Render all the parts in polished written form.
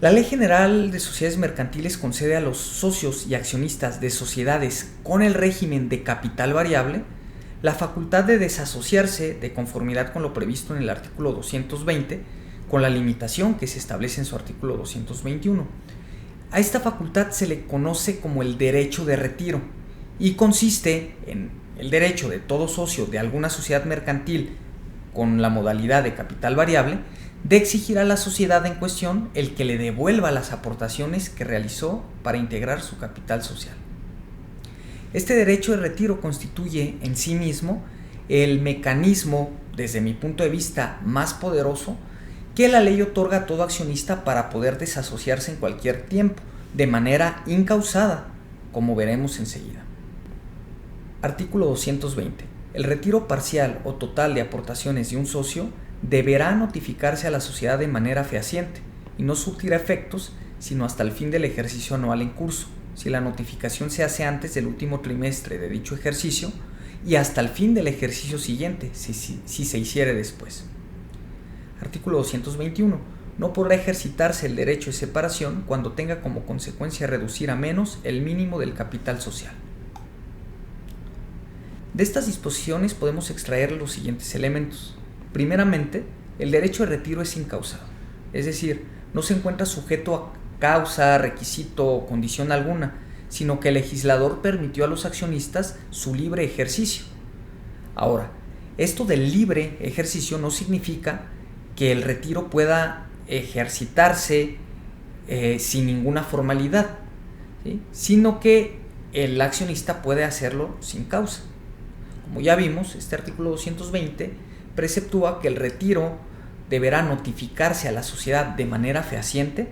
La Ley General de Sociedades Mercantiles concede a los socios y accionistas de sociedades con el régimen de capital variable la facultad de desasociarse de conformidad con lo previsto en el artículo 220, con la limitación que se establece en su artículo 221. A esta facultad se le conoce como el derecho de retiro y consiste en el derecho de todo socio de alguna sociedad mercantil con la modalidad de capital variable de exigir a la sociedad en cuestión el que le devuelva las aportaciones que realizó para integrar su capital social. Este derecho de retiro constituye en sí mismo el mecanismo, desde mi punto de vista, más poderoso que la ley otorga a todo accionista para poder desasociarse en cualquier tiempo, de manera incausada, como veremos enseguida. Artículo 220. El retiro parcial o total de aportaciones de un socio deberá notificarse a la sociedad de manera fehaciente y no surtirá efectos sino hasta el fin del ejercicio anual en curso, si la notificación se hace antes del último trimestre de dicho ejercicio, y hasta el fin del ejercicio siguiente, si se hiciere después. Artículo 221. No podrá ejercitarse el derecho de separación cuando tenga como consecuencia reducir a menos el mínimo del capital social. De estas disposiciones podemos extraer los siguientes elementos. Primeramente, el derecho de retiro es incausado, es decir, no se encuentra sujeto a causa, requisito o condición alguna, sino que el legislador permitió a los accionistas su libre ejercicio. Ahora, esto del libre ejercicio no significa que el retiro pueda ejercitarse sin ninguna formalidad, ¿sí? Sino que el accionista puede hacerlo sin causa. Como ya vimos, este artículo 220 preceptúa que el retiro deberá notificarse a la sociedad de manera fehaciente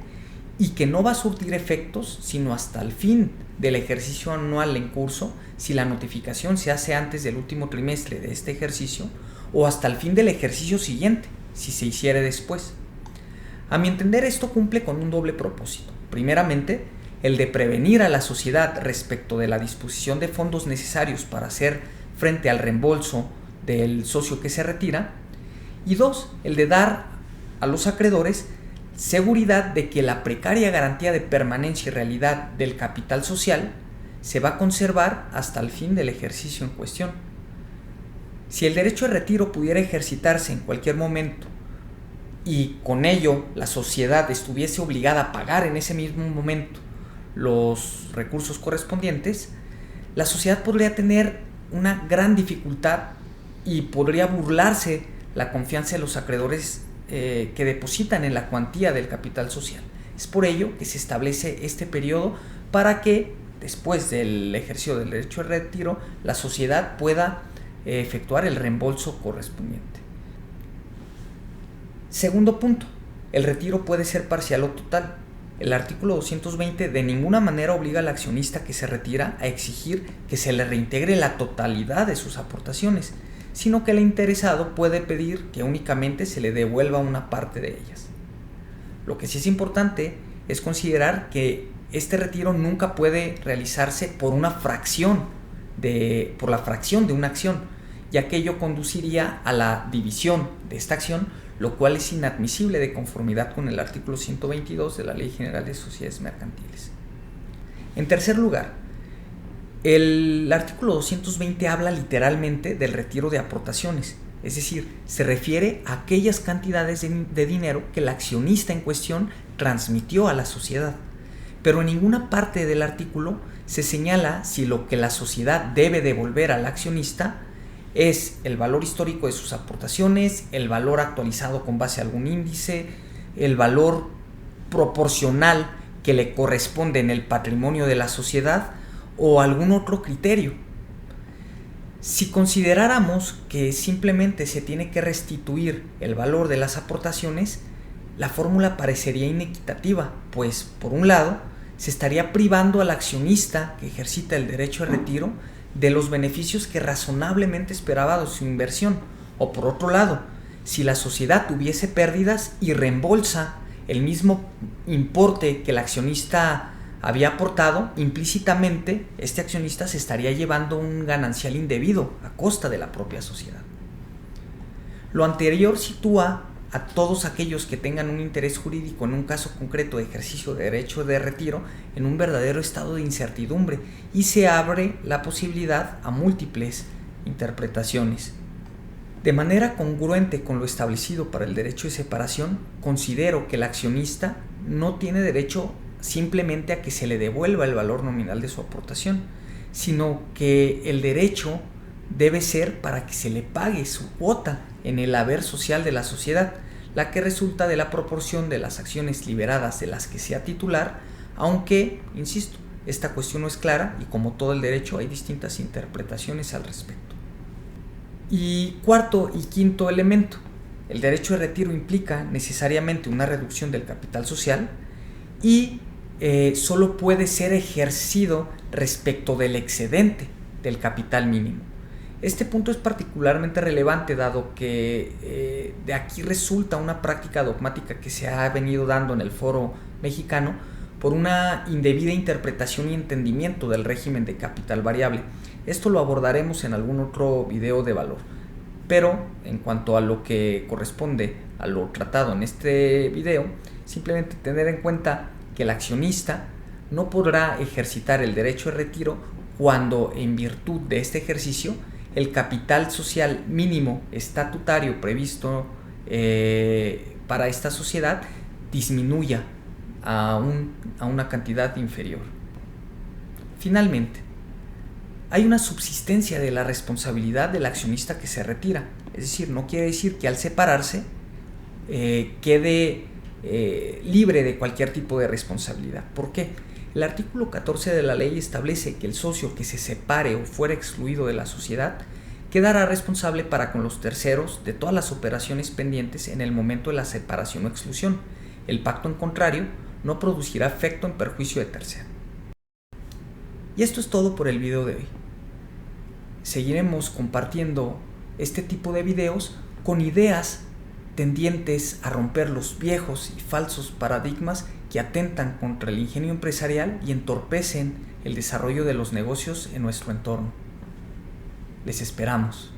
y que no va a surtir efectos sino hasta el fin del ejercicio anual en curso, si la notificación se hace antes del último trimestre de este ejercicio, o hasta el fin del ejercicio siguiente, si se hiciere después. A mi entender, esto cumple con un doble propósito. Primeramente, el de prevenir a la sociedad respecto de la disposición de fondos necesarios para hacer frente al reembolso del socio que se retira, y dos, el de dar a los acreedores seguridad de que la precaria garantía de permanencia y realidad del capital social se va a conservar hasta el fin del ejercicio en cuestión. Si el derecho de retiro pudiera ejercitarse en cualquier momento y con ello la sociedad estuviese obligada a pagar en ese mismo momento los recursos correspondientes, la sociedad podría tener una gran dificultad y podría burlarse la confianza de los acreedores que depositan en la cuantía del capital social. Es por ello que se establece este periodo para que después del ejercicio del derecho de retiro la sociedad pueda efectuar el reembolso correspondiente. Segundo punto, el retiro puede ser parcial o total. El artículo 220 de ninguna manera obliga al accionista que se retira a exigir que se le reintegre la totalidad de sus aportaciones, sino que el interesado puede pedir que únicamente se le devuelva una parte de ellas. Lo que sí es importante es considerar que este retiro nunca puede realizarse por la fracción de una acción, ya que ello conduciría a la división de esta acción, lo cual es inadmisible de conformidad con el artículo 122 de la Ley General de Sociedades Mercantiles. En tercer lugar, el artículo 220 habla literalmente del retiro de aportaciones, es decir, se refiere a aquellas cantidades de dinero que el accionista en cuestión transmitió a la sociedad, pero en ninguna parte del artículo se señala si lo que la sociedad debe devolver al accionista es el valor histórico de sus aportaciones, el valor actualizado con base a algún índice, el valor proporcional que le corresponde en el patrimonio de la sociedad o algún otro criterio. Si consideráramos que simplemente se tiene que restituir el valor de las aportaciones, la fórmula parecería inequitativa, pues por un lado se estaría privando al accionista que ejercita el derecho de retiro de los beneficios que razonablemente esperaba de su inversión, o por otro lado, si la sociedad tuviese pérdidas y reembolsa el mismo importe que el accionista había aportado, implícitamente este accionista se estaría llevando un ganancial indebido a costa de la propia sociedad. Lo anterior sitúa a todos aquellos que tengan un interés jurídico en un caso concreto de ejercicio de derecho de retiro en un verdadero estado de incertidumbre y se abre la posibilidad a múltiples interpretaciones. De manera congruente con lo establecido para el derecho de separación, considero que el accionista no tiene derecho simplemente a que se le devuelva el valor nominal de su aportación, sino que el derecho debe ser para que se le pague su cuota en el haber social de la sociedad, la que resulta de la proporción de las acciones liberadas de las que sea titular, aunque, insisto, esta cuestión no es clara y como todo el derecho hay distintas interpretaciones al respecto. Y cuarto y quinto elemento, el derecho de retiro implica necesariamente una reducción del capital social y solo puede ser ejercido respecto del excedente del capital mínimo. Este punto es particularmente relevante dado que de aquí resulta una práctica dogmática que se ha venido dando en el foro mexicano por una indebida interpretación y entendimiento del régimen de capital variable. Esto lo abordaremos en algún otro video de valor, pero en cuanto a lo que corresponde a lo tratado en este video, simplemente tener en cuenta que el accionista no podrá ejercitar el derecho de retiro cuando en virtud de este ejercicio el capital social mínimo estatutario previsto para esta sociedad disminuya a una cantidad inferior. Finalmente, hay una subsistencia de la responsabilidad del accionista que se retira, es decir, no quiere decir que al separarse quede libre de cualquier tipo de responsabilidad. ¿Por qué? El artículo 14 de la ley establece que el socio que se separe o fuera excluido de la sociedad quedará responsable para con los terceros de todas las operaciones pendientes en el momento de la separación o exclusión. El pacto en contrario no producirá efecto en perjuicio de tercero. Y esto es todo por el video de hoy. Seguiremos compartiendo este tipo de videos con ideas tendientes a romper los viejos y falsos paradigmas que atentan contra el ingenio empresarial y entorpecen el desarrollo de los negocios en nuestro entorno. Les esperamos.